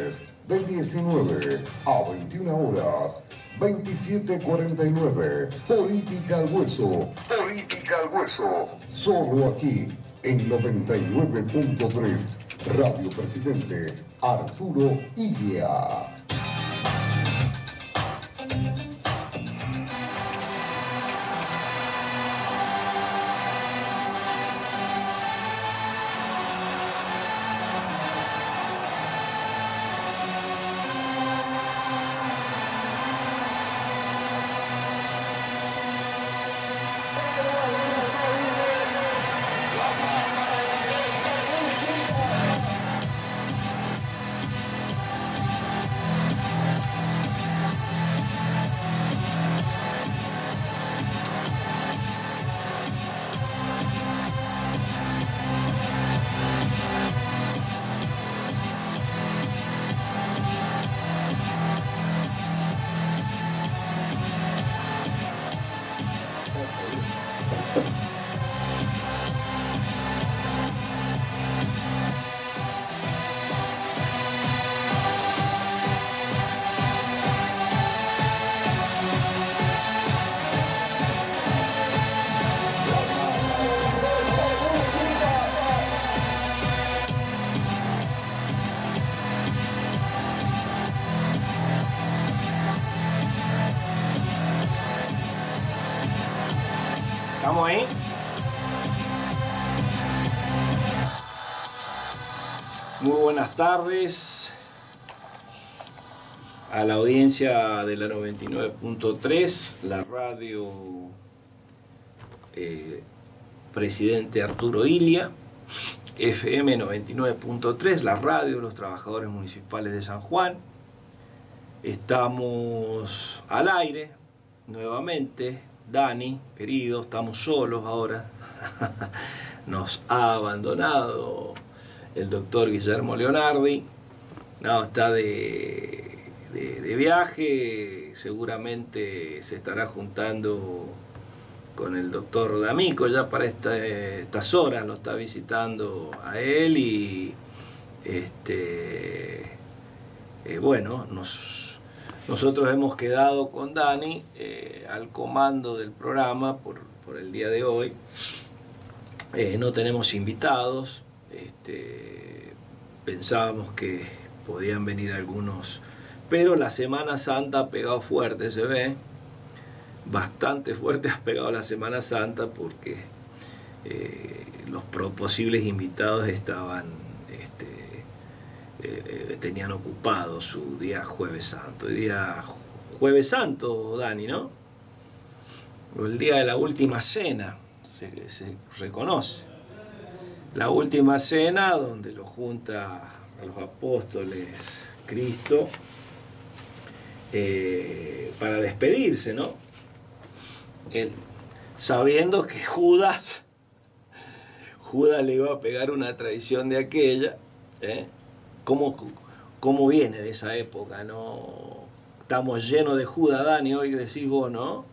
viernes de 19 a 21 horas. 2749. Política al hueso. Política al hueso. Solo aquí en 99.3. Radio Presidente Arturo Illia. ¿Estamos ahí? Muy buenas tardes a la audiencia de la 99.3, la radio Presidente Arturo Illia, FM 99.3, la radio de los trabajadores municipales de San Juan. Estamos al aire nuevamente. Dani, querido, estamos solos ahora. Nos ha abandonado el doctor Guillermo Leonardi. No, está de viaje. Seguramente se estará juntando con el doctor D'Amico ya para estas horas. Lo está visitando a él y bueno, nosotros hemos quedado con Dani al comando del programa por el día de hoy. No tenemos invitados. Pensábamos que podían venir algunos, pero la Semana Santa ha pegado fuerte, se ve. Bastante fuerte ha pegado la Semana Santa porque los posibles invitados tenían ocupado su día Jueves Santo. El día Jueves Santo, Dani, ¿no? El día de la última cena, se reconoce. La última cena donde lo junta a los apóstoles Cristo para despedirse, ¿no? Sabiendo que Judas le iba a pegar una traición de aquella, ¿Cómo viene de esa época, no? Estamos llenos de Judas, Dani, hoy decís vos, ¿no?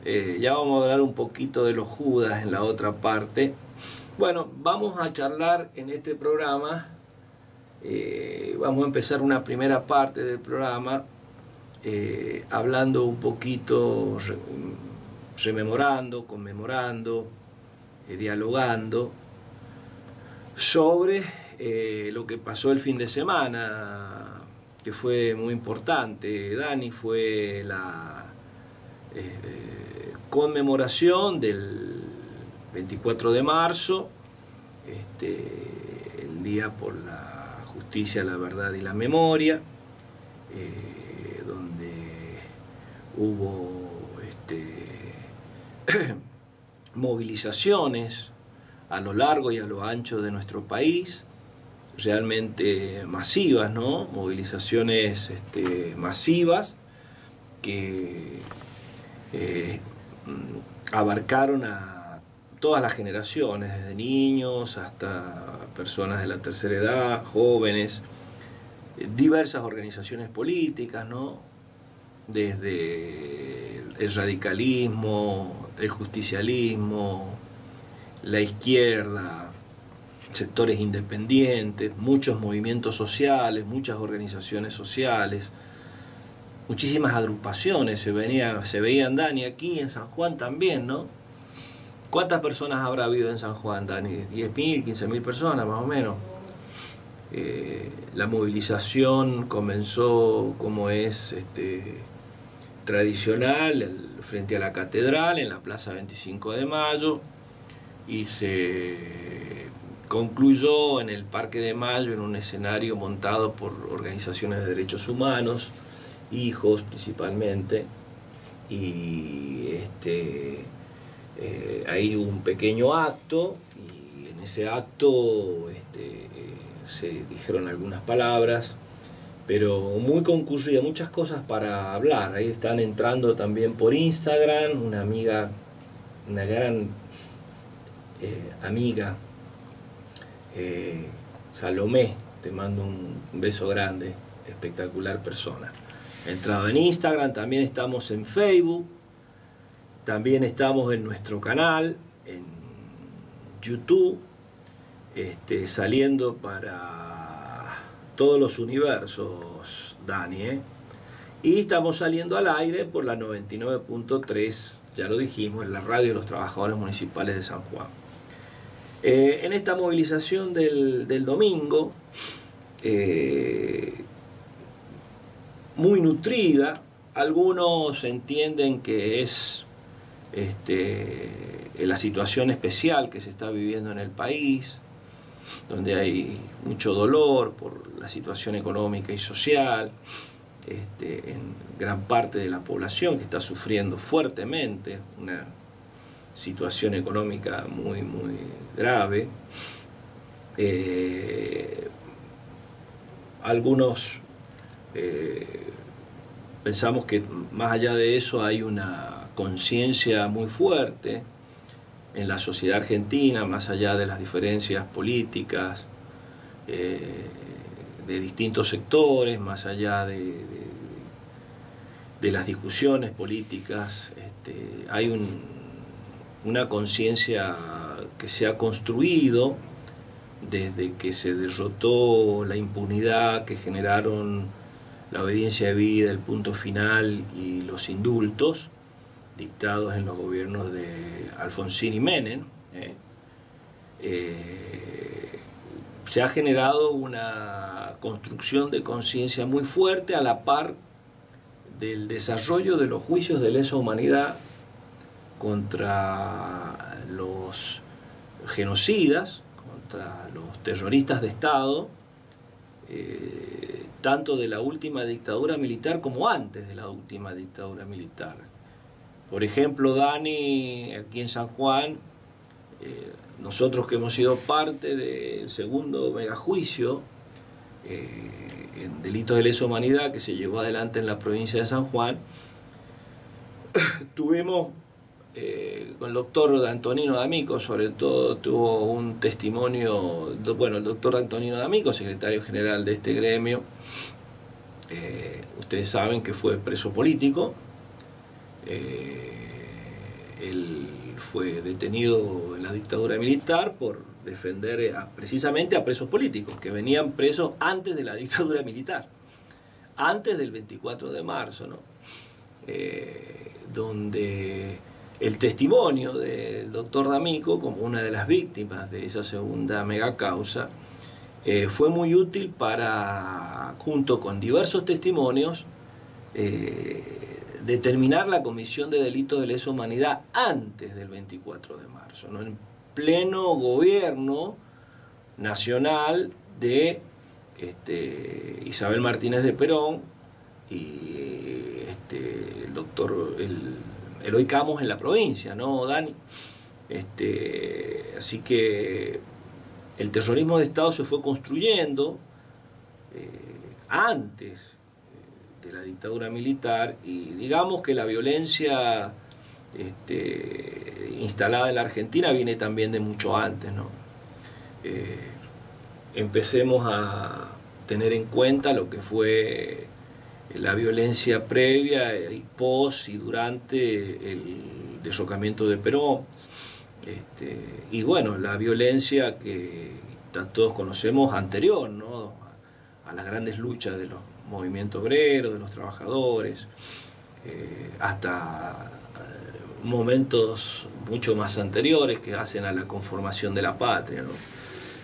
Ya vamos a hablar un poquito de los Judas en la otra parte. Bueno, vamos a charlar en este programa. Vamos a empezar una primera parte del programa hablando un poquito, rememorando, conmemorando, dialogando sobre lo que pasó el fin de semana, que fue muy importante, Dani. Fue la conmemoración del 24 de marzo, el Día por la Justicia, la Verdad y la Memoria, donde hubo movilizaciones a lo largo y a lo ancho de nuestro país, realmente masivas, ¿no? Movilizaciones masivas que abarcaron a todas las generaciones, desde niños hasta personas de la tercera edad, jóvenes, diversas organizaciones políticas, ¿no? Desde el radicalismo, el justicialismo, la izquierda, sectores independientes, muchos movimientos sociales, muchas organizaciones sociales, muchísimas agrupaciones se veían, Dani, aquí en San Juan también, ¿no? ¿Cuántas personas habrá habido en San Juan, Dani? 10.000, 15.000 personas más o menos. La movilización comenzó como es tradicional, frente a la catedral, en la Plaza 25 de Mayo, y se concluyó en el Parque de Mayo, en un escenario montado por organizaciones de derechos humanos, hijos principalmente, y ahí hubo un pequeño acto, y en ese acto se dijeron algunas palabras, pero muy concurrida, muchas cosas para hablar. Ahí están entrando también por Instagram, una amiga, una gran amiga, Salomé, te mando un beso grande, espectacular persona. He entrado en Instagram, también estamos en Facebook, también estamos en nuestro canal, en YouTube, saliendo para todos los universos, Dani, y estamos saliendo al aire por la 99.3, ya lo dijimos, en la radio de los trabajadores municipales de San Juan. En esta movilización del domingo, muy nutrida, algunos entienden que es la situación especial que se está viviendo en el país, donde hay mucho dolor por la situación económica y social, en gran parte de la población que está sufriendo fuertemente una situación económica muy, muy grave. Algunos pensamos que más allá de eso hay una conciencia muy fuerte en la sociedad argentina, más allá de las diferencias políticas de distintos sectores, más allá de las discusiones políticas, hay una conciencia que se ha construido desde que se derrotó la impunidad que generaron la obediencia debida, el punto final y los indultos dictados en los gobiernos de Alfonsín y Menem. Se ha generado una construcción de conciencia muy fuerte a la par del desarrollo de los juicios de lesa humanidad contra los genocidas, contra los terroristas de Estado, tanto de la última dictadura militar como antes de la última dictadura militar. Por ejemplo, Dani, aquí en San Juan, nosotros que hemos sido parte del segundo megajuicio en delitos de lesa humanidad que se llevó adelante en la provincia de San Juan, tuvimos con el doctor Antonino D'Amico, sobre todo tuvo un testimonio, bueno, el doctor Antonino D'Amico, secretario general de este gremio, ustedes saben que fue preso político. Él fue detenido en la dictadura militar por defender precisamente a presos políticos que venían presos antes de la dictadura militar, antes del 24 de marzo, ¿no? Donde el testimonio del doctor D'Amico, como una de las víctimas de esa segunda megacausa, fue muy útil para, junto con diversos testimonios, determinar la comisión de delitos de lesa humanidad antes del 24 de marzo, ¿no? En pleno gobierno nacional de Isabel Martínez de Perón y el doctor Eloy Camos en la provincia, ¿no, Dani? Así que el terrorismo de Estado se fue construyendo antes de la dictadura militar, y digamos que la violencia instalada en la Argentina viene también de mucho antes, ¿no? Empecemos a tener en cuenta lo que fue la violencia previa y post y durante el derrocamiento de Perón, y bueno, la violencia que todos conocemos, anterior, ¿no?, a las grandes luchas de los movimientos obreros, de los trabajadores, hasta momentos mucho más anteriores que hacen a la conformación de la patria, ¿no?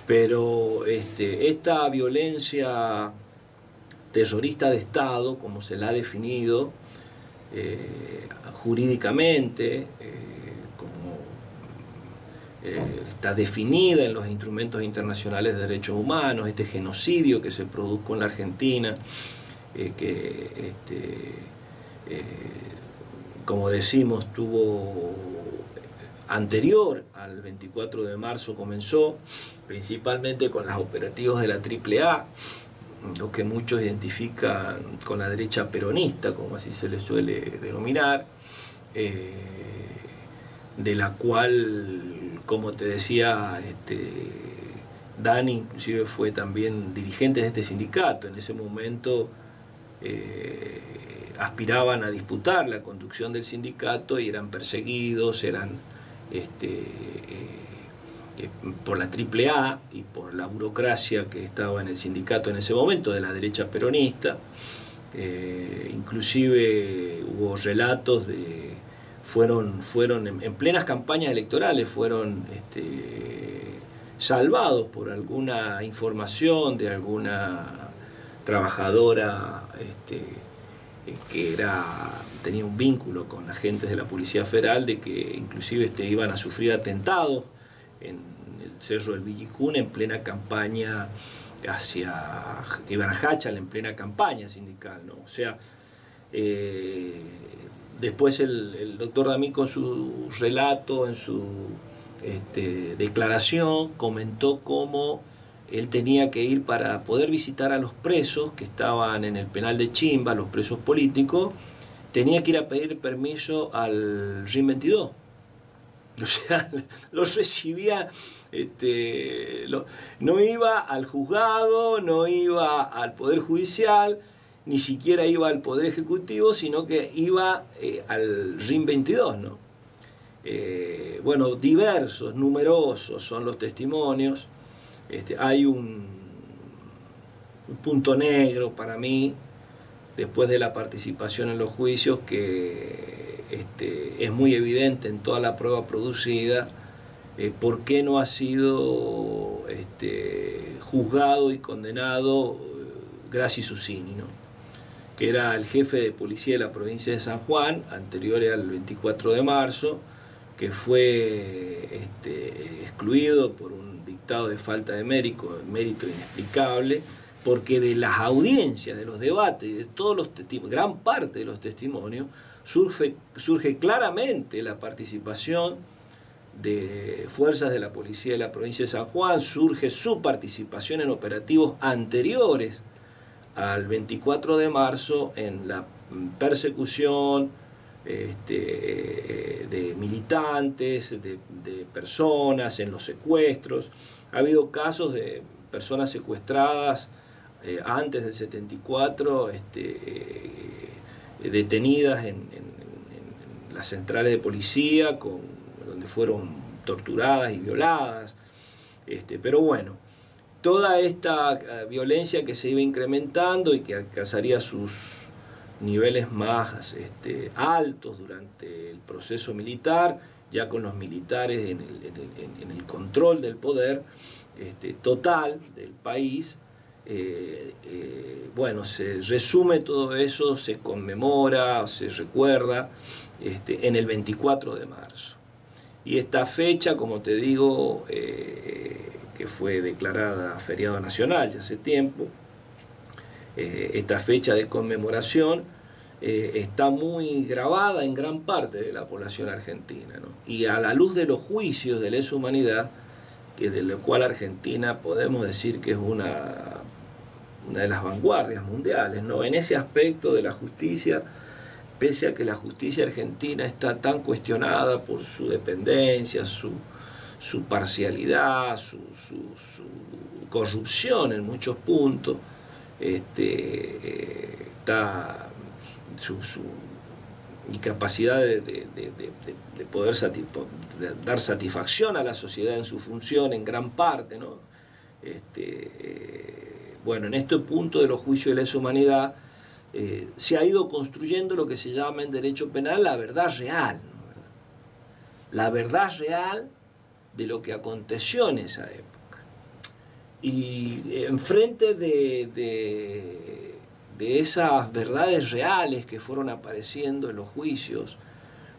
Pero esta violencia terrorista de Estado, como se la ha definido jurídicamente, está definida en los instrumentos internacionales de derechos humanos, este genocidio que se produjo en la Argentina, como decimos, tuvo anterior al 24 de marzo, comenzó principalmente con los operativos de la AAA, lo que muchos identifican con la derecha peronista, como así se le suele denominar, de la cual, como te decía, Dani inclusive fue también dirigente de este sindicato. En ese momento aspiraban a disputar la conducción del sindicato y eran perseguidos, eran por la AAA y por la burocracia que estaba en el sindicato en ese momento, de la derecha peronista. Inclusive hubo relatos de... fueron en plenas campañas electorales, fueron salvados por alguna información de alguna trabajadora que tenía un vínculo con agentes de la Policía Federal, de que inclusive iban a sufrir atentados en el Cerro del Villicún en plena campaña que iban a Hachal en plena campaña sindical, ¿no? O sea, después el doctor D'Amico, en su relato, en su declaración, comentó cómo él tenía que ir para poder visitar a los presos que estaban en el penal de Chimba, los presos políticos, tenía que ir a pedir permiso al RIM 22. O sea, los recibía, no iba al juzgado, no iba al Poder Judicial, ni siquiera iba al Poder Ejecutivo, sino que iba al RIM 22, ¿no? Bueno, diversos, numerosos son los testimonios. Hay un punto negro para mí, después de la participación en los juicios, que es muy evidente en toda la prueba producida, por qué no ha sido juzgado y condenado Graci Susini, ¿no?, que era el jefe de policía de la provincia de San Juan, anterior al 24 de marzo, que fue excluido por un dictado de falta de mérito inexplicable, porque de las audiencias, de los debates y de todos los testimonios, gran parte de los testimonios, surge claramente la participación de fuerzas de la policía de la provincia de San Juan, surge su participación en operativos anteriores al 24 de marzo en la persecución de militantes, de personas, en los secuestros. Ha habido casos de personas secuestradas antes del 74, detenidas en las centrales de policía, donde fueron torturadas y violadas. Pero bueno, toda esta violencia que se iba incrementando y que alcanzaría sus niveles más altos durante el proceso militar, ya con los militares en el control del poder total del país. Bueno, se resume todo eso, se conmemora, se recuerda en el 24 de marzo. Y esta fecha, como te digo, que fue declarada feriado nacional ya hace tiempo, esta fecha de conmemoración está muy grabada en gran parte de la población argentina, ¿no? Y a la luz de los juicios de lesa humanidad, de lo cual Argentina podemos decir que es una de las vanguardias mundiales, ¿no?, en ese aspecto de la justicia, pese a que la justicia argentina está tan cuestionada por su dependencia, su parcialidad, su corrupción en muchos puntos, está su incapacidad de poder dar satisfacción a la sociedad en su función en gran parte, ¿no? Bueno, en este punto de los juicios de lesa humanidad se ha ido construyendo lo que se llama en derecho penal la verdad real, ¿no? La verdad real de lo que aconteció en esa época. Y enfrente de esas verdades reales que fueron apareciendo en los juicios,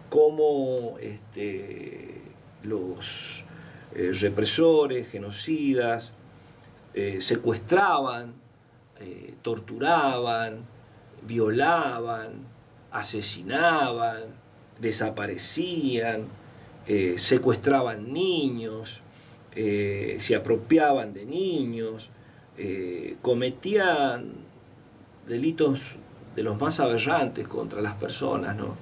como los represores, genocidas, secuestraban, torturaban, violaban, asesinaban, desaparecían, secuestraban niños, se apropiaban de niños, cometían delitos de los más aberrantes contra las personas, ¿no?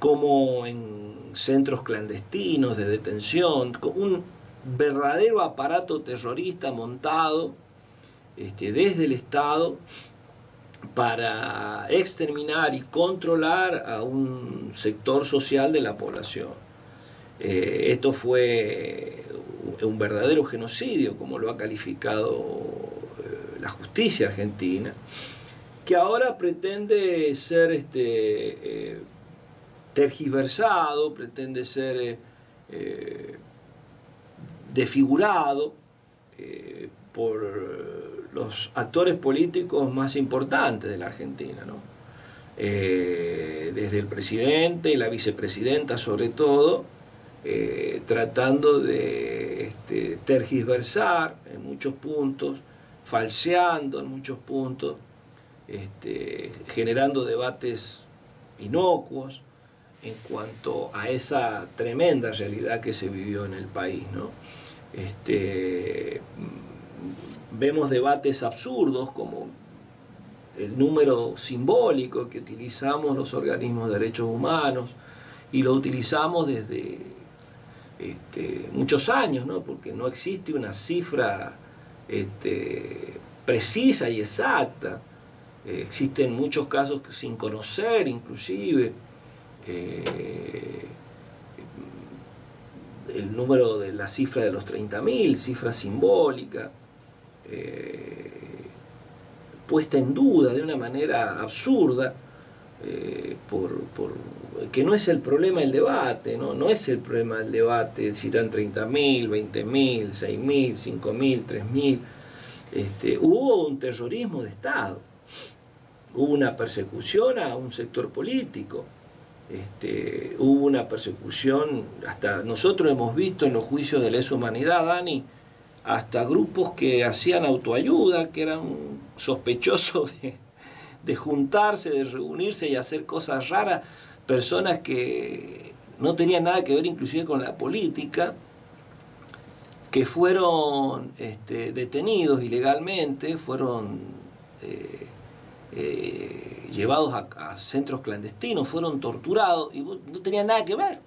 Como en centros clandestinos de detención, con un verdadero aparato terrorista montado desde el Estado para exterminar y controlar a un sector social de la población. Esto fue un verdadero genocidio, como lo ha calificado la justicia argentina, que ahora pretende ser tergiversado, pretende ser desfigurado por los actores políticos más importantes de la Argentina, ¿no? Desde el presidente y la vicepresidenta sobre todo, tratando de tergiversar en muchos puntos, falseando en muchos puntos, generando debates inocuos en cuanto a esa tremenda realidad que se vivió en el país, ¿no? Vemos debates absurdos como el número simbólico que utilizamos los organismos de derechos humanos, y lo utilizamos desde muchos años, ¿no? Porque no existe una cifra precisa y exacta. Existen muchos casos sin conocer, inclusive el número de la cifra de los 30.000, cifra simbólica, puesta en duda de una manera absurda, que no es el problema del debate, ¿no? No es el problema del debate si dan 30.000, 20.000, 6.000, 5.000, 3.000. Hubo un terrorismo de Estado, hubo una persecución a un sector político, hubo una persecución, hasta nosotros hemos visto en los juicios de lesa humanidad, Dani, hasta grupos que hacían autoayuda, que eran sospechosos de juntarse, de reunirse y hacer cosas raras, personas que no tenían nada que ver inclusive con la política, que fueron detenidos ilegalmente, fueron llevados a centros clandestinos, fueron torturados y no tenían nada que ver.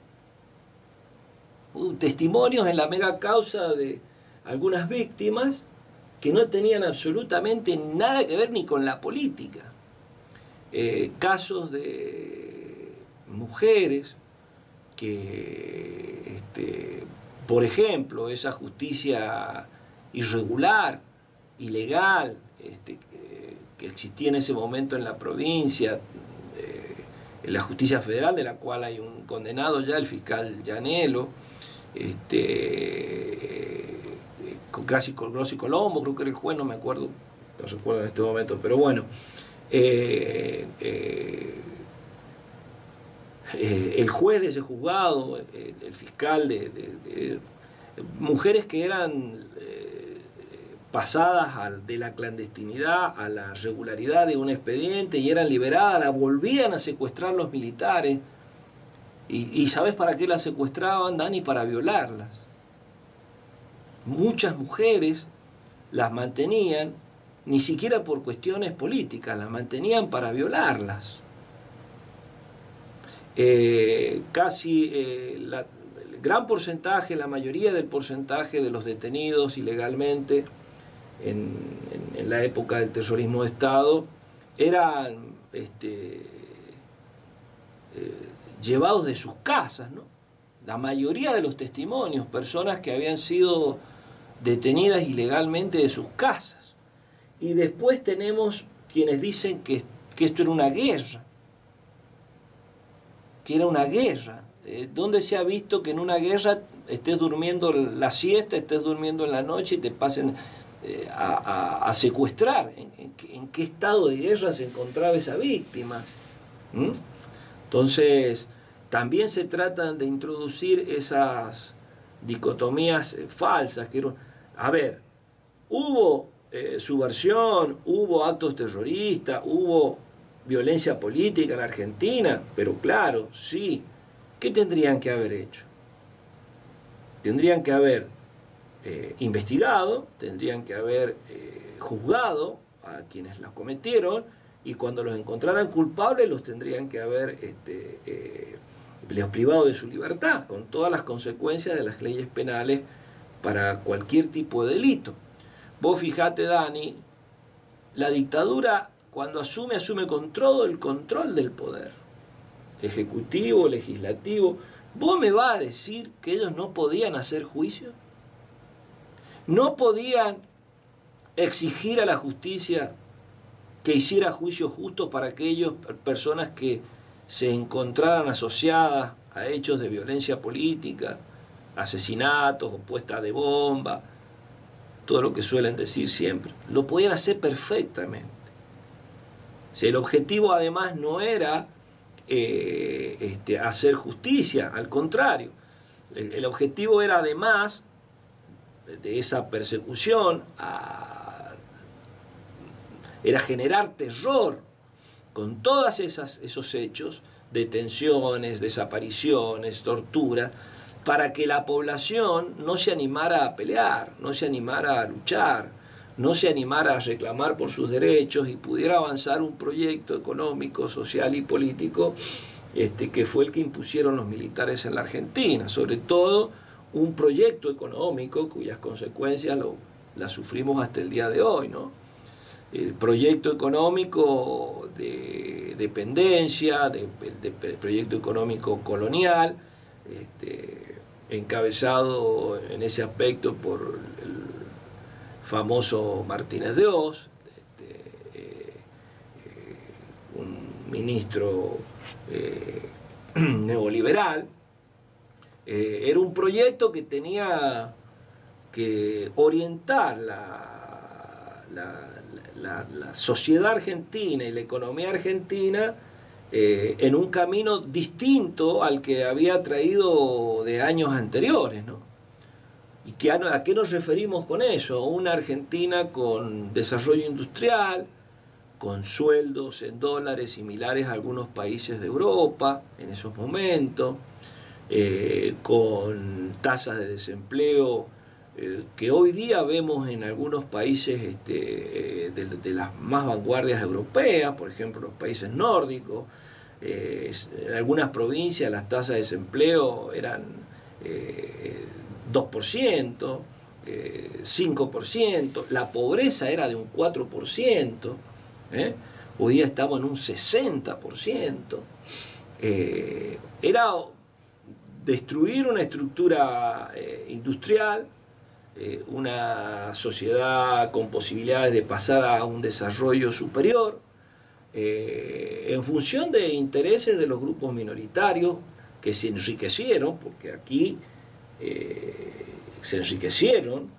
Hubo testimonios en la mega causa de algunas víctimas que no tenían absolutamente nada que ver ni con la política. Casos de mujeres que, por ejemplo, esa justicia irregular, ilegal, que existía en ese momento en la provincia, en la justicia federal, de la cual hay un condenado ya, el fiscal Llanelo, con Grossi Colombo, creo que era el juez, no me acuerdo, no recuerdo en este momento, pero bueno, el juez de ese juzgado, el fiscal de mujeres que eran pasadas de la clandestinidad a la regularidad de un expediente y eran liberadas, las volvían a secuestrar los militares. ¿Y sabes para qué las secuestraban, Dani? Para violarlas. Muchas mujeres las mantenían, ni siquiera por cuestiones políticas, las mantenían para violarlas. Casi el gran porcentaje, la mayoría del porcentaje de los detenidos ilegalmente en la época del terrorismo de Estado eran llevados de sus casas, ¿no? La mayoría de los testimonios, personas que habían sido detenidas ilegalmente de sus casas. Y después tenemos quienes dicen que esto era una guerra, que era una guerra. ¿Dónde se ha visto que en una guerra estés durmiendo la siesta, estés durmiendo en la noche y te pasen a secuestrar? ¿En qué estado de guerra se encontraba esa víctima? Entonces, también se tratan de introducir esas dicotomías falsas. A ver, hubo subversión, hubo actos terroristas, hubo violencia política en Argentina, pero claro, sí. ¿Qué tendrían que haber hecho? Tendrían que haber investigado, tendrían que haber juzgado a quienes las cometieron, y cuando los encontraran culpables los tendrían que haber les privado de su libertad, con todas las consecuencias de las leyes penales para cualquier tipo de delito. Vos fijate, Dani, la dictadura cuando asume con todo el control del poder, ejecutivo, legislativo. ¿Vos me vas a decir que ellos no podían hacer juicio? ¿No podían exigir a la justicia que hiciera juicios justos para aquellas personas que se encontraran asociadas a hechos de violencia política, asesinatos o puesta de bomba, todo lo que suelen decir siempre? Lo podían hacer perfectamente. Si el objetivo además no era hacer justicia, al contrario, el objetivo era, además de esa persecución, era generar terror con todos esos hechos, detenciones, desapariciones, tortura, para que la población no se animara a pelear, no se animara a luchar, no se animara a reclamar por sus derechos y pudiera avanzar un proyecto económico, social y político que fue el que impusieron los militares en la Argentina. Sobre todo un proyecto económico cuyas consecuencias las sufrimos hasta el día de hoy, ¿no? El proyecto económico de dependencia, de proyecto económico colonial, encabezado en ese aspecto por el famoso Martínez de Oz, un ministro neoliberal. Era un proyecto que tenía que orientar la sociedad argentina y la economía argentina en un camino distinto al que había traído de años anteriores, ¿no? ¿Y a qué nos referimos con eso? Una Argentina con desarrollo industrial, con sueldos en dólares similares a algunos países de Europa en esos momentos, con tasas de desempleo que hoy día vemos en algunos países de las más vanguardias europeas, por ejemplo los países nórdicos. En algunas provincias las tasas de desempleo eran 2%, 5%, la pobreza era de un 4%, hoy día estamos en un 60%. Era destruir una estructura industrial, una sociedad con posibilidades de pasar a un desarrollo superior, en función de intereses de los grupos minoritarios que se enriquecieron, porque aquí se enriquecieron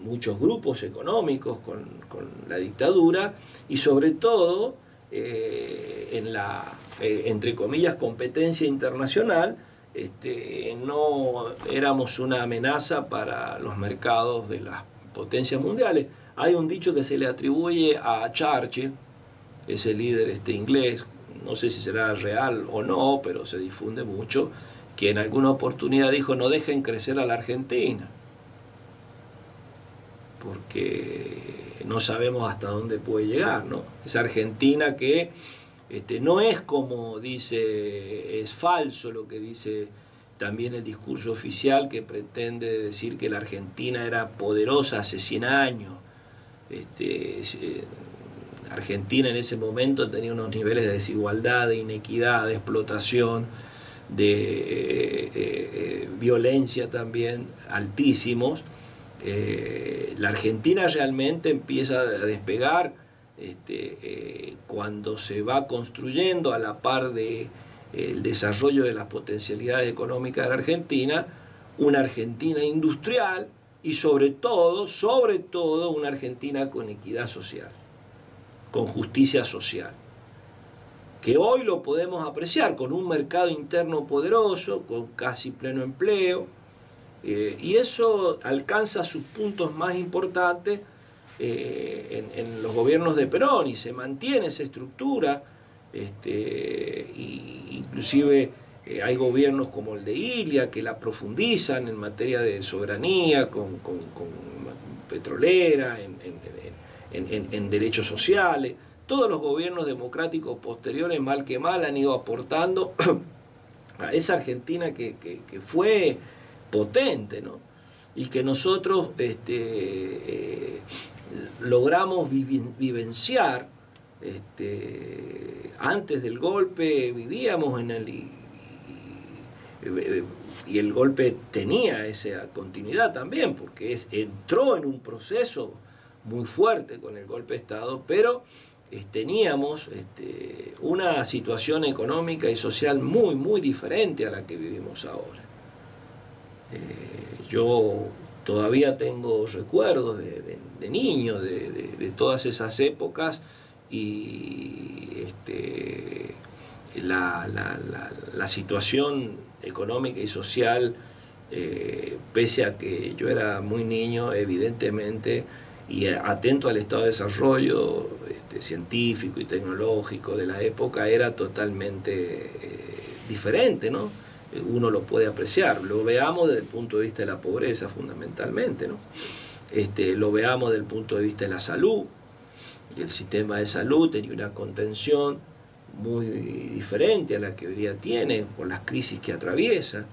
muchos grupos económicos con la dictadura, y sobre todo en la, entre comillas, competencia internacional, no éramos una amenaza para los mercados de las potencias mundiales. Hay un dicho que se le atribuye a Churchill, ese líder inglés, no sé si será real o no, pero se difunde mucho, que en alguna oportunidad dijo: no dejen crecer a la Argentina, porque no sabemos hasta dónde puede llegar, ¿no? Esa Argentina que no es como dice, es falso lo que dice también el discurso oficial, que pretende decir que la Argentina era poderosa hace 100 años. Argentina en ese momento tenía unos niveles de desigualdad, de inequidad, de explotación, de violencia también altísimos, La Argentina realmente empieza a despegar cuando se va construyendo a la par de el desarrollo de las potencialidades económicas de la Argentina, una Argentina industrial y sobre todo una Argentina con equidad social, con justicia social, que hoy lo podemos apreciar con un mercado interno poderoso, con casi pleno empleo, y eso alcanza sus puntos más importantes en los gobiernos de Perón, y se mantiene esa estructura, y inclusive hay gobiernos como el de Ilia que la profundizan en materia de soberanía, con petrolera, en derechos sociales. Todos los gobiernos democráticos posteriores, mal que mal, han ido aportando a esa Argentina que fue potente, ¿no? Y que nosotros logramos vivenciar. Antes del golpe vivíamos en el... y el golpe tenía esa continuidad también, porque entró en un proceso muy fuerte con el golpe de Estado, pero teníamos una situación económica y social muy, muy diferente a la que vivimos ahora. Yo todavía tengo recuerdos de niño, de todas esas épocas, y la situación económica y social, pese a que yo era muy niño, evidentemente, y atento al estado de desarrollo científico y tecnológico de la época, era totalmente diferente, ¿no? Uno lo puede apreciar, lo veamos desde el punto de vista de la pobreza fundamentalmente, ¿no? Lo veamos desde el punto de vista de la salud, y el sistema de salud tenía una contención muy diferente a la que hoy día tiene por las crisis que atraviesa.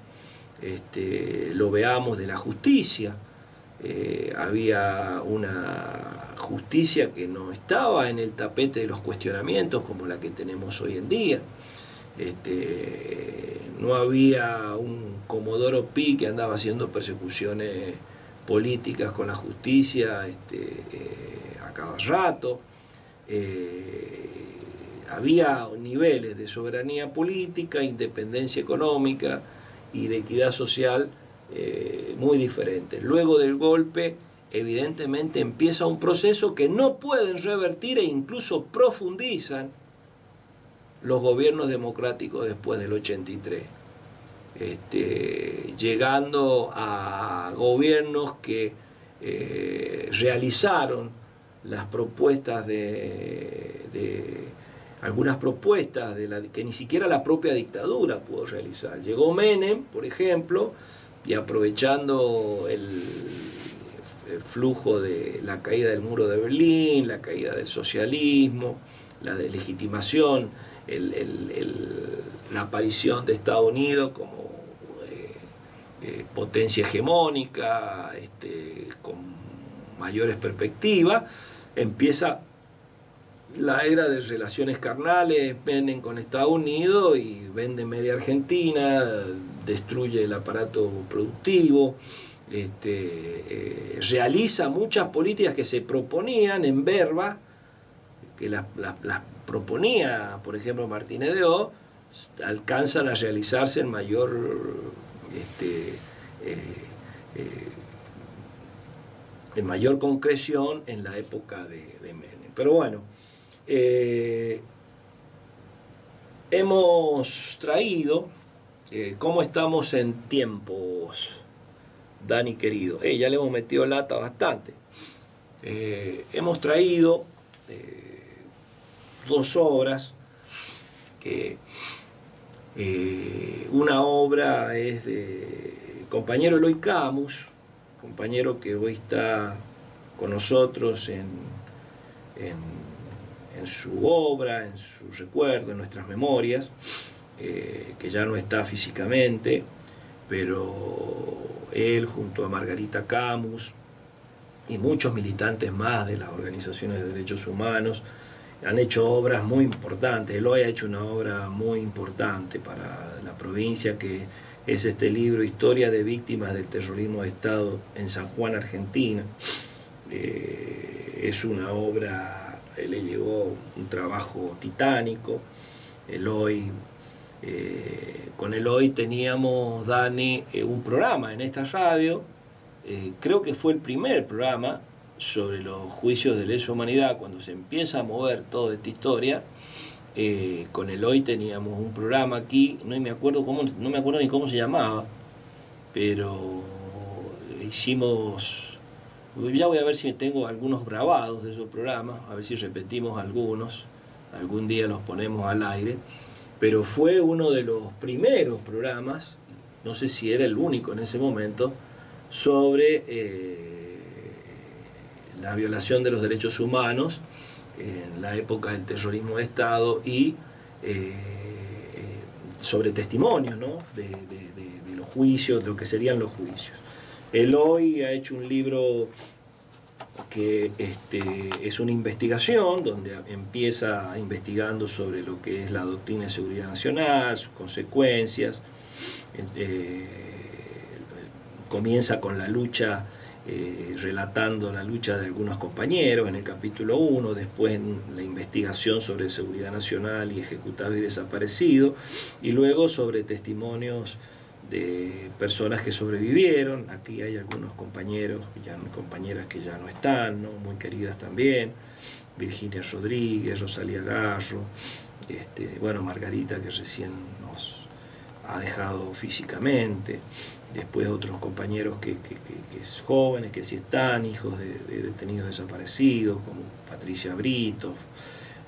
Lo veamos de la justicia. Había una justicia que no estaba en el tapete de los cuestionamientos como la que tenemos hoy en día. No había un Comodoro Pi que andaba haciendo persecuciones políticas con la justicia a cada rato. Había niveles de soberanía política, independencia económica y de equidad social muy diferentes. Luego del golpe, evidentemente, empieza un proceso que no pueden revertir e incluso profundizan los gobiernos democráticos después del 83, llegando a gobiernos que realizaron las propuestas algunas propuestas que ni siquiera la propia dictadura pudo realizar. Llegó Menem, por ejemplo, y aprovechando el flujo de la caída del muro de Berlín, la caída del socialismo, la deslegitimación, la aparición de Estados Unidos como potencia hegemónica, con mayores perspectivas, empieza la era de relaciones carnales, venden con Estados Unidos y vende media Argentina, destruye el aparato productivo, realiza muchas políticas que se proponían en verba, que las proponía, por ejemplo, Martínez de O, alcanzan a realizarse en mayor concreción en la época de Menem. Pero bueno, hemos traído, ¿cómo estamos en tiempos, Dani querido? Ya le hemos metido lata bastante. Hemos traído dos obras, que una obra es de compañero Eloy Camus, compañero que hoy está con nosotros en su obra, en su recuerdo, en nuestras memorias, que ya no está físicamente, pero él junto a Margarita Camus y muchos militantes más de las organizaciones de derechos humanos han hecho obras muy importantes. Eloy ha hecho una obra muy importante para la provincia, que es este libro Historia de víctimas del terrorismo de Estado en San Juan, Argentina. Es una obra, le llevó un trabajo titánico. Con Eloy teníamos, Dani, un programa en esta radio, creo que fue el primer programa sobre los juicios de lesa humanidad, cuando se empieza a mover toda esta historia. Con Eloy teníamos un programa aquí, no me acuerdo ni cómo se llamaba, pero hicimos, ya voy a ver si tengo algunos grabados de esos programas, a ver si repetimos algunos, algún día los ponemos al aire, pero fue uno de los primeros programas, no sé si era el único en ese momento, sobre la violación de los derechos humanos en la época del terrorismo de Estado y sobre testimonios, ¿no? de los juicios, de lo que serían los juicios. Eloy ha hecho un libro que es una investigación, donde empieza investigando sobre lo que es la doctrina de seguridad nacional, sus consecuencias, comienza con la lucha, relatando la lucha de algunos compañeros en el capítulo 1, después en la investigación sobre seguridad nacional y ejecutados y desaparecidos, y luego sobre testimonios de personas que sobrevivieron. Aquí hay algunos compañeros, compañeras que ya no están, ¿no? Muy queridas también, Virginia Rodríguez, Rosalía Garro, bueno, Margarita, que recién nos ha dejado físicamente, después otros compañeros que jóvenes, que sí están, hijos de detenidos desaparecidos, como Patricia Brito,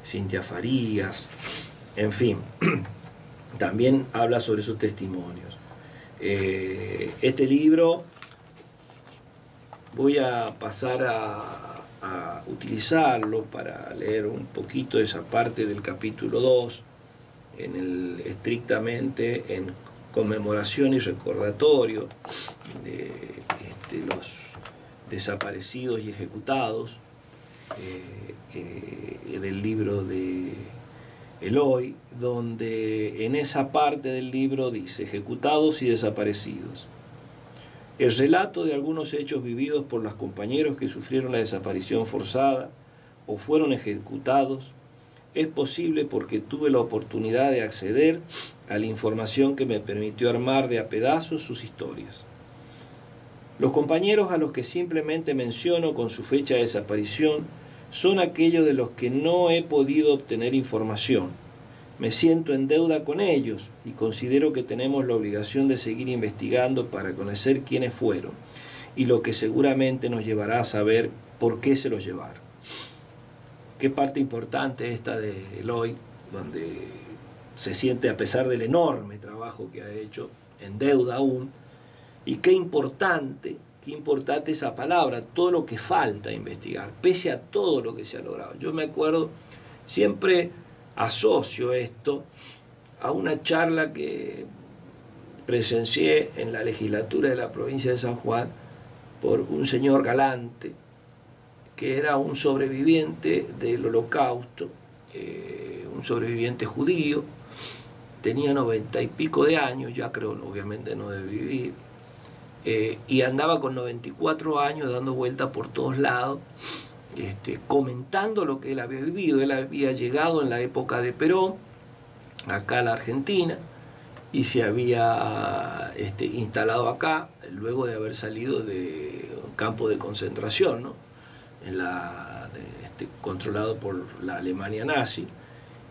Cintia Farías, en fin, también habla sobre esos testimonios. Este libro voy a pasar a utilizarlo para leer un poquito esa parte del capítulo 2, estrictamente en conmemoración y recordatorio de los desaparecidos y ejecutados, del libro de Eloy, donde en esa parte del libro dice: ejecutados y desaparecidos. El relato de algunos hechos vividos por los compañeros que sufrieron la desaparición forzada o fueron ejecutados es posible porque tuve la oportunidad de acceder a la información que me permitió armar de a pedazos sus historias. Los compañeros a los que simplemente menciono con su fecha de desaparición son aquellos de los que no he podido obtener información. Me siento en deuda con ellos y considero que tenemos la obligación de seguir investigando para conocer quiénes fueron y lo que seguramente nos llevará a saber por qué se los llevaron. Qué parte importante esta de Eloy, donde se siente, a pesar del enorme trabajo que ha hecho, en deuda aún, y qué importante esa palabra, todo lo que falta investigar, pese a todo lo que se ha logrado. Yo me acuerdo, siempre asocio esto a una charla que presencié en la legislatura de la provincia de San Juan por un señor Galante, que era un sobreviviente del Holocausto, un sobreviviente judío, tenía 90 y pico de años, ya creo, obviamente no debe vivir, y andaba con 94 años dando vuelta por todos lados, comentando lo que él había vivido. Él había llegado en la época de Perón, acá a la Argentina, y se había instalado acá, luego de haber salido de un campo de concentración, ¿no? Controlado por la Alemania nazi.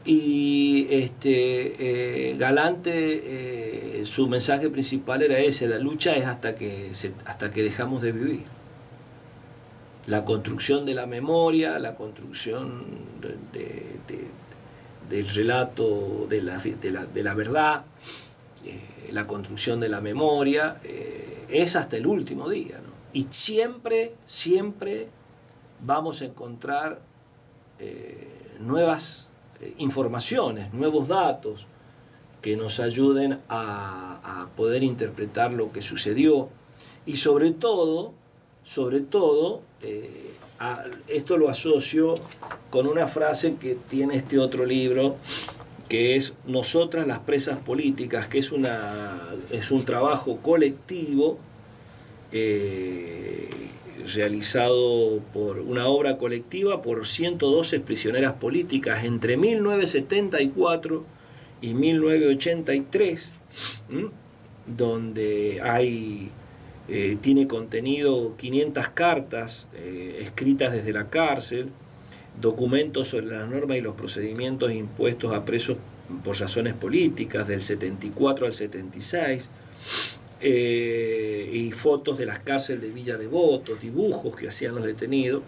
Y Galante, su mensaje principal era ese: la lucha es hasta que dejamos de vivir. La construcción de la memoria, la construcción del relato de la verdad, la construcción de la memoria, es hasta el último día, ¿no? Y siempre vamos a encontrar nuevas informaciones, nuevos datos que nos ayuden a poder interpretar lo que sucedió. Y sobre todo, esto lo asocio con una frase que tiene este otro libro, que es Nosotras las presas políticas, que es un trabajo colectivo realizado por una obra colectiva por 112 prisioneras políticas entre 1974 y 1983, donde tiene contenido 500 cartas escritas desde la cárcel, documentos sobre las normas y los procedimientos impuestos a presos por razones políticas del 74 al 76, y fotos de las cárceles de Villa Devoto, dibujos que hacían los detenidos.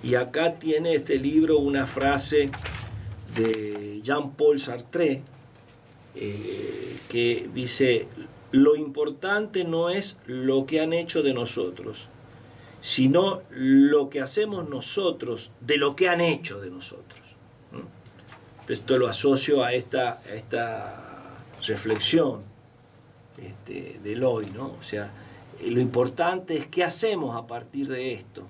Y acá tiene este libro una frase de Jean-Paul Sartre, que dice: lo importante no es lo que han hecho de nosotros, sino lo que hacemos nosotros de lo que han hecho de nosotros. Esto lo asocio a esta reflexión del hoy, ¿no? O sea, lo importante es qué hacemos a partir de esto.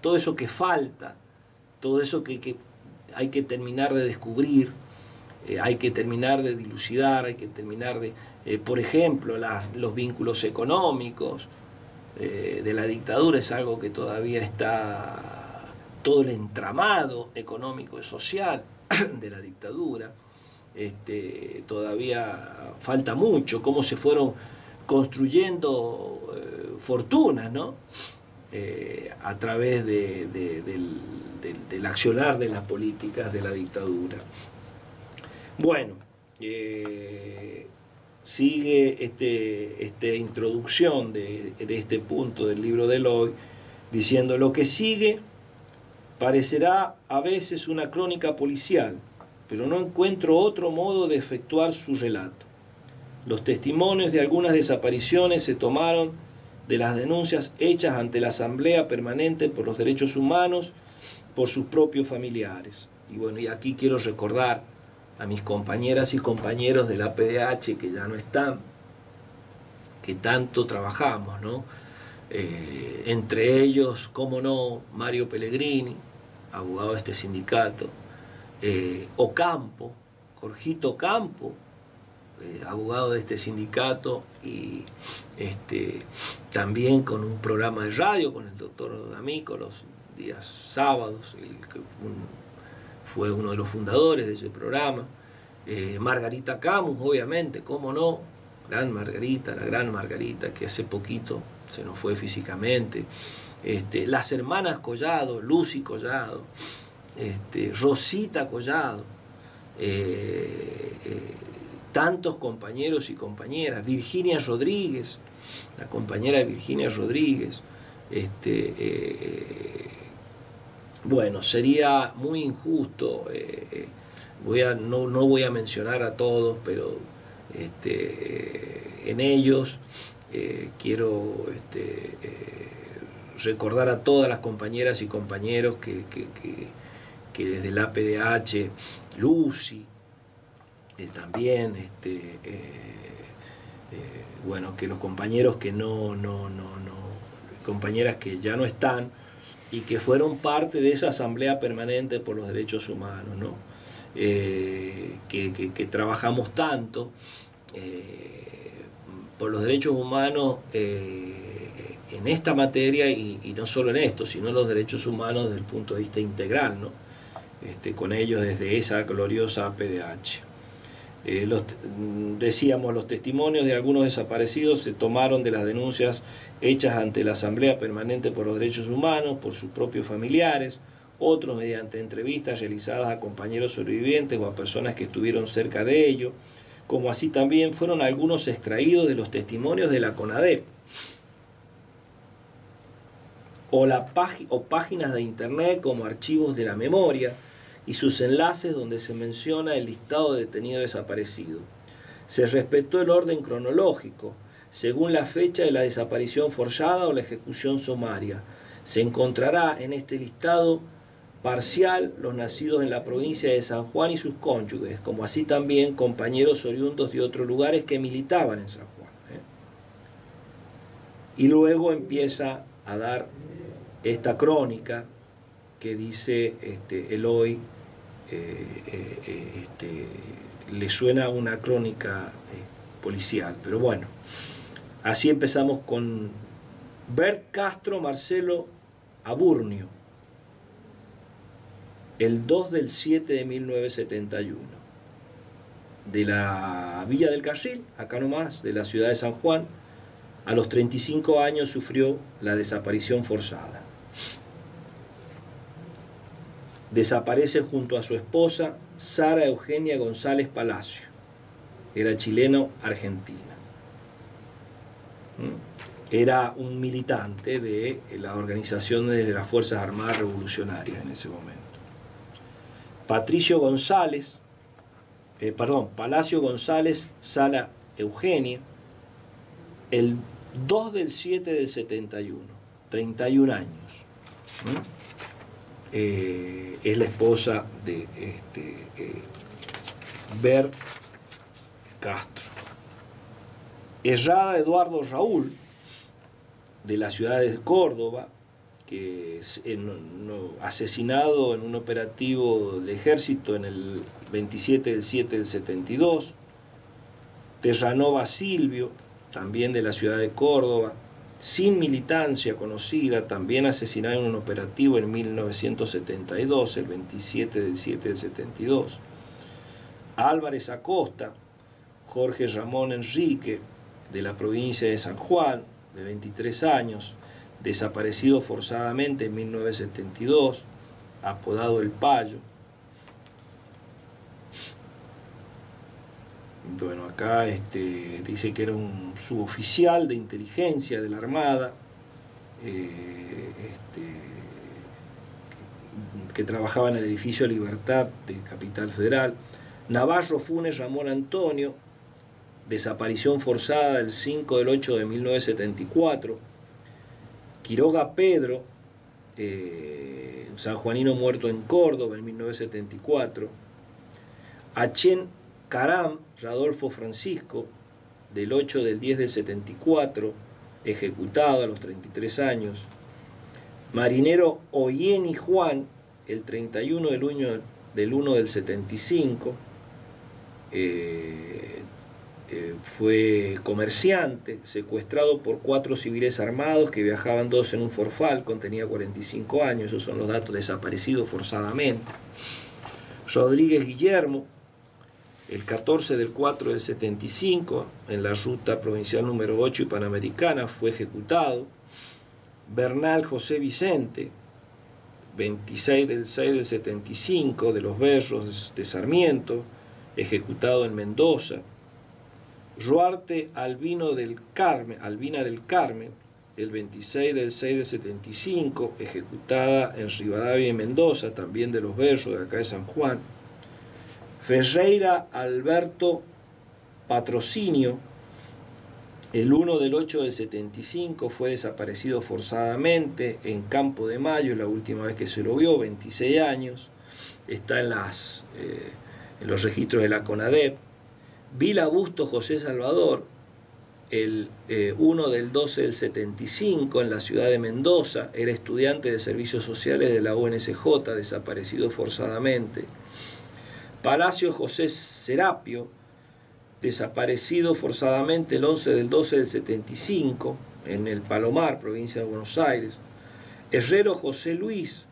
Todo eso que falta, todo eso que hay que terminar de descubrir, hay que terminar de dilucidar, hay que terminar de, por ejemplo, los vínculos económicos de la dictadura. Es algo que todavía está, todo el entramado económico y social de la dictadura, todavía falta mucho, cómo se fueron construyendo fortunas, ¿no? A través del accionar de las políticas de la dictadura. Bueno, sigue esta introducción de este punto del libro de Eloy, diciendo: lo que sigue parecerá a veces una crónica policial, pero no encuentro otro modo de efectuar su relato. Los testimonios de algunas desapariciones se tomaron de las denuncias hechas ante la Asamblea Permanente por los Derechos Humanos por sus propios familiares. Y bueno, y aquí quiero recordar a mis compañeras y compañeros de la PDH que ya no están, que tanto trabajamos, ¿no? Entre ellos, cómo no, Mario Pellegrini, abogado de este sindicato, Ocampo, Jorgito Ocampo, abogado de este sindicato, y también con un programa de radio con el doctor D'Amico los días sábados, fue uno de los fundadores de ese programa. Margarita Camus, obviamente, cómo no, la gran Margarita, que hace poquito se nos fue físicamente. Las hermanas Collado, Lucy Collado, Rosita Collado, tantos compañeros y compañeras, Virginia Rodríguez, la compañera de Virginia Rodríguez. Bueno, sería muy injusto, no voy a mencionar a todos, pero en ellos quiero recordar a todas las compañeras y compañeros que desde la APDH, Lucy, también, bueno, que los compañeros que compañeras que ya no están y que fueron parte de esa Asamblea Permanente por los Derechos Humanos, ¿no? Que trabajamos tanto por los derechos humanos en esta materia, y no solo en esto, sino los derechos humanos desde el punto de vista integral, ¿no? Con ellos desde esa gloriosa APDH. Decíamos, los testimonios de algunos desaparecidos se tomaron de las denuncias hechas ante la Asamblea Permanente por los Derechos Humanos por sus propios familiares, otros mediante entrevistas realizadas a compañeros sobrevivientes o a personas que estuvieron cerca de ellos, como así también fueron algunos extraídos de los testimonios de la CONADEP o páginas de internet como Archivos de la Memoria y sus enlaces donde se menciona el listado de detenidos desaparecidos. Se respetó el orden cronológico, según la fecha de la desaparición forzada o la ejecución sumaria. Se encontrará en este listado parcial los nacidos en la provincia de San Juan y sus cónyuges, como así también compañeros oriundos de otros lugares que militaban en San Juan. Y luego empieza a dar esta crónica que dice Eloy, le suena una crónica policial. Pero bueno, así empezamos con Bert Castro Marcelo Aburnio, el 2/7 de 1971, de la Villa del Carril, acá nomás, de la ciudad de San Juan. A los 35 años sufrió la desaparición forzada. Desaparece junto a su esposa, Sara Eugenia González Palacio. Era chileno-argentina. Era un militante de la organización de las Fuerzas Armadas Revolucionarias en ese momento. Palacio González Sara Eugenia, el 2/7 del 71, 31 años. Es la esposa de Bert Castro. Herrada Eduardo Raúl, de la ciudad de Córdoba, que es asesinado en un operativo del ejército en el 27/7 del 72. Terranova Silvio, también de la ciudad de Córdoba, sin militancia conocida, también asesinado en un operativo en 1972, el 27/7 del 72. Álvarez Acosta, Jorge Ramón Enrique, de la provincia de San Juan, de 23 años, desaparecido forzadamente en 1972, apodado El Payo. Bueno, acá dice que era un suboficial de inteligencia de la Armada, que trabajaba en el edificio Libertad de Capital Federal. Navarro Funes Ramón Antonio, desaparición forzada el 5/8 de 1974. Quiroga Pedro, sanjuanino muerto en Córdoba en 1974. Achén Caram Radolfo Francisco, del 8/10 del 74, ejecutado a los 33 años. Marinero Oyeni Juan, el 31 del 1 del 75, fue comerciante, secuestrado por 4 civiles armados que viajaban 2 en un Ford Falcon, tenía 45 años, esos son los datos, desaparecidos forzadamente. Rodríguez Guillermo, el 14/4 del 75, en la ruta provincial número 8 y Panamericana, fue ejecutado. Bernal José Vicente, 26/6 del 75, de los Berros de Sarmiento, ejecutado en Mendoza. Ruarte Albina del Carmen, el 26/6 del 75, ejecutada en Rivadavia y Mendoza, también de los Berros, de acá de San Juan. Ferreira Alberto Patrocinio, el 1/8 del 75, fue desaparecido forzadamente en Campo de Mayo, la última vez que se lo vio, 26 años, está en los registros de la CONADEP. Vila Busto José Salvador, el 1/12 del 75, en la ciudad de Mendoza, era estudiante de servicios sociales de la UNSJ, desaparecido forzadamente. Palacio José Serapio, desaparecido forzadamente el 11/12 del 75, en el Palomar, provincia de Buenos Aires. Herrero José Luis,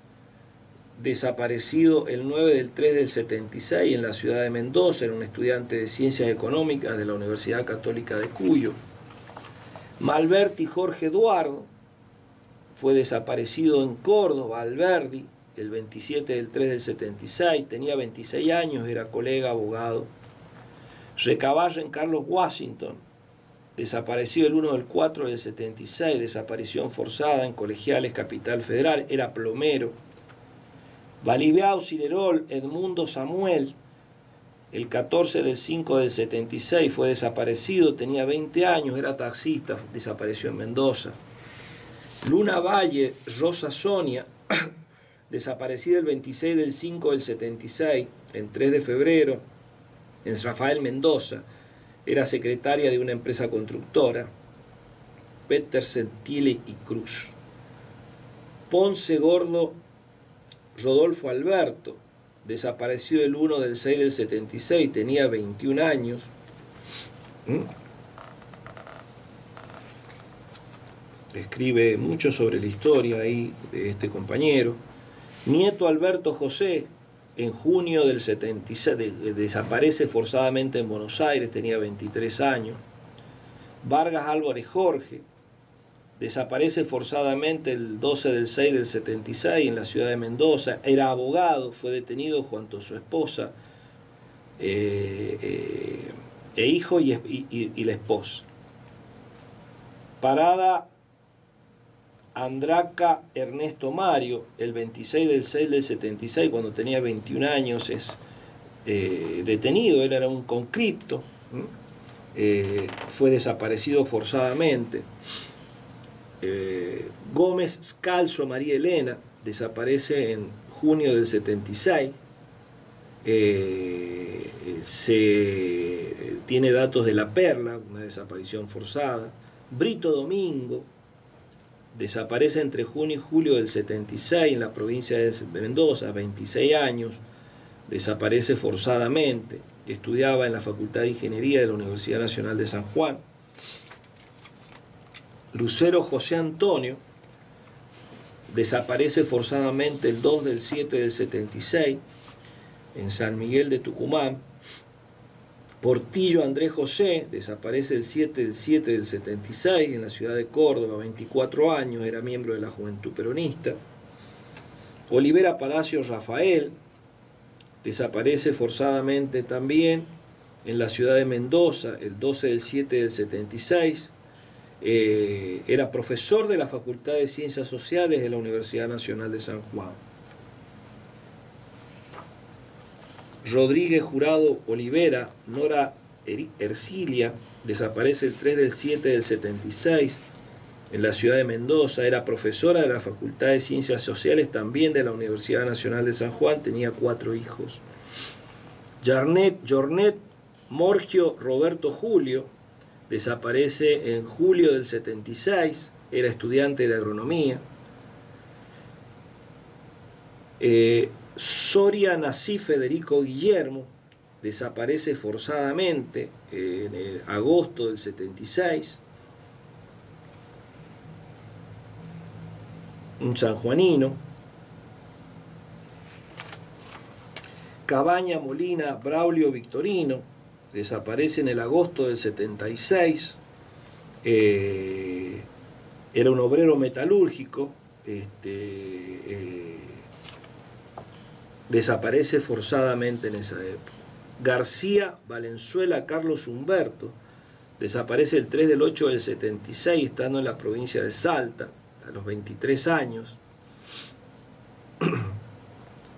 desaparecido el 9/3 del 76 en la ciudad de Mendoza, era un estudiante de Ciencias Económicas de la Universidad Católica de Cuyo. Malverti Jorge Eduardo, fue desaparecido en Córdoba, Alberdi, el 27/3 del 76, tenía 26 años, era colega, abogado. Recabarren Carlos Washington, desaparecido el 1/4 del 76, desaparición forzada en Colegiales, Capital Federal, era plomero. Valibeao Cilerol Edmundo Samuel, el 14/5 del 76, fue desaparecido, tenía 20 años, era taxista, desapareció en Mendoza. Luna Valle Rosa Sonia, desaparecida el 26/5 del 76, en 3 de febrero, en Rafael Mendoza, era secretaria de una empresa constructora. Petersen, Thiele y Cruz. Ponce Gordo Rodolfo Alberto, desapareció el 1 del 6 del 76, tenía 21 años. Escribe mucho sobre la historia ahí de este compañero. Nieto Alberto José, en junio del 76, desaparece forzadamente en Buenos Aires, tenía 23 años. Vargas Álvarez Jorge, desaparece forzadamente el 12 del 6 del 76 en la ciudad de Mendoza. Era abogado, fue detenido junto a su esposa, hijo y la esposa. Parada Andraca Ernesto Mario, el 26 del 6 del 76, cuando tenía 21 años, es detenido. Él era un conscripto, fue desaparecido forzadamente. Gómez Scalzo María Elena, desaparece en junio del 76. Tiene datos de La Perla, una desaparición forzada. Brito Domingo, desaparece entre junio y julio del 76 en la provincia de Mendoza, 26 años, desaparece forzadamente. Estudiaba en la Facultad de Ingeniería de la Universidad Nacional de San Juan. Lucero José Antonio, desaparece forzadamente el 2 del 7 del 76 en San Miguel de Tucumán. Portillo Andrés José, desaparece el 7 del 7 del 76 en la ciudad de Córdoba, 24 años, era miembro de la Juventud Peronista. Olivera Palacios Rafael, desaparece forzadamente también en la ciudad de Mendoza, el 12 del 7 del 76. Era profesor de la Facultad de Ciencias Sociales de la Universidad Nacional de San Juan. Rodríguez Jurado Olivera, Nora Ercilia, desaparece el 3 del 7 del 76 en la ciudad de Mendoza. Era profesora de la Facultad de Ciencias Sociales también de la Universidad Nacional de San Juan. Tenía 4 hijos. Jornet Morgio Roberto Julio, desaparece en julio del 76. Era estudiante de agronomía. Soria Nací Federico Guillermo, desaparece forzadamente en agosto del 76. Un sanjuanino. Cabaña Molina Braulio Victorino, desaparece en el agosto del 76. Era un obrero metalúrgico. Desaparece forzadamente en esa época. García Valenzuela Carlos Humberto, desaparece el 3 del 8 del 76, estando en la provincia de Salta, a los 23 años.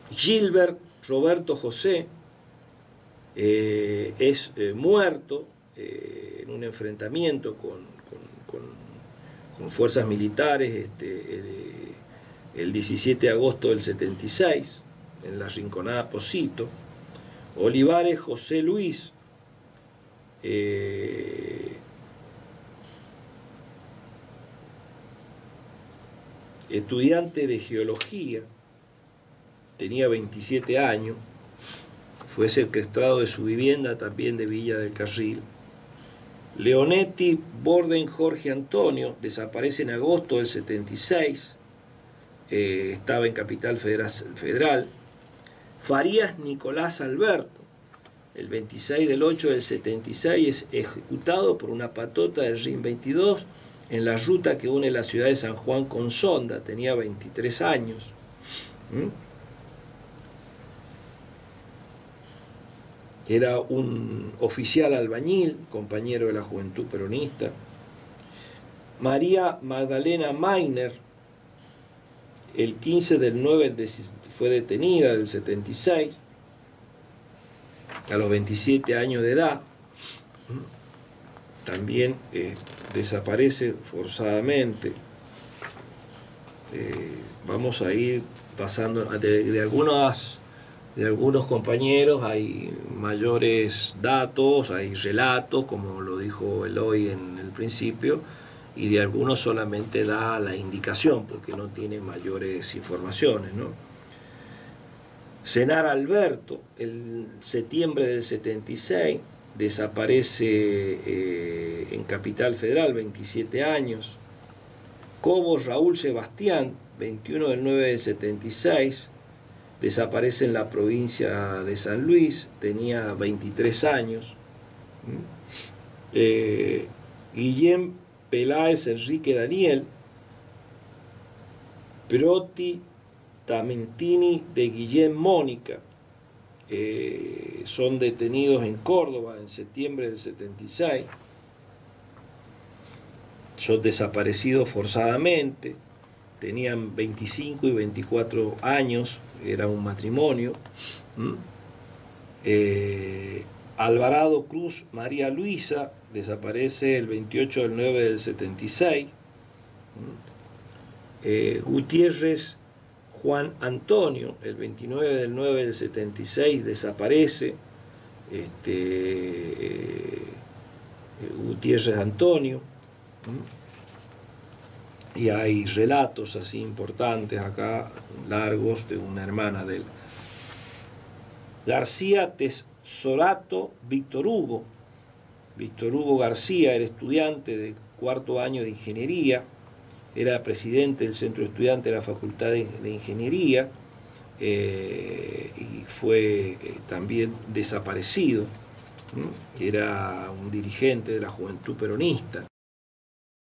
Gilbert Roberto José es muerto en un enfrentamiento con fuerzas militares el 17 de agosto del 76, en la Rinconada Posito. Olivares José Luis, estudiante de geología, tenía 27 años, fue secuestrado de su vivienda también de Villa del Carril. Leonetti Borden Jorge Antonio, desaparece en agosto del 76, estaba en Capital Federal. Farías Nicolás Alberto, el 26 del 8 del 76, es ejecutado por una patota del RIN 22 en la ruta que une la ciudad de San Juan con Sonda. Tenía 23 años. Era un oficial albañil, compañero de la Juventud Peronista. María Magdalena Mainer, el 15 del 9 fue detenida, del 76, a los 27 años de edad. También desaparece forzadamente. Vamos a ir pasando de algunos compañeros. Hay mayores datos, hay relatos, como lo dijo Eloy en el principio, y de algunos solamente da la indicación porque no tiene mayores informaciones, ¿no? Senar Alberto, en septiembre del 76, desaparece en Capital Federal, 27 años. Cobos Raúl Sebastián, 21 del 9 del 76, desaparece en la provincia de San Luis, tenía 23 años. Guillem Peláez Enrique Daniel, Proti Tamentini de Guillem Mónica, son detenidos en Córdoba en septiembre del 76, son desaparecidos forzadamente, tenían 25 y 24 años, era un matrimonio. Alvarado Cruz María Luisa desaparece el 28 del 9 del 76. Gutiérrez Juan Antonio, el 29 del 9 del 76, desaparece. Gutiérrez Antonio. Y hay relatos así importantes acá, largos, de una hermana de él. García Tesorato Víctor Hugo. Víctor Hugo García era estudiante de cuarto año de ingeniería, era presidente del centro de estudiantes de la Facultad de Ingeniería, y fue también desaparecido. Era un dirigente de la Juventud Peronista.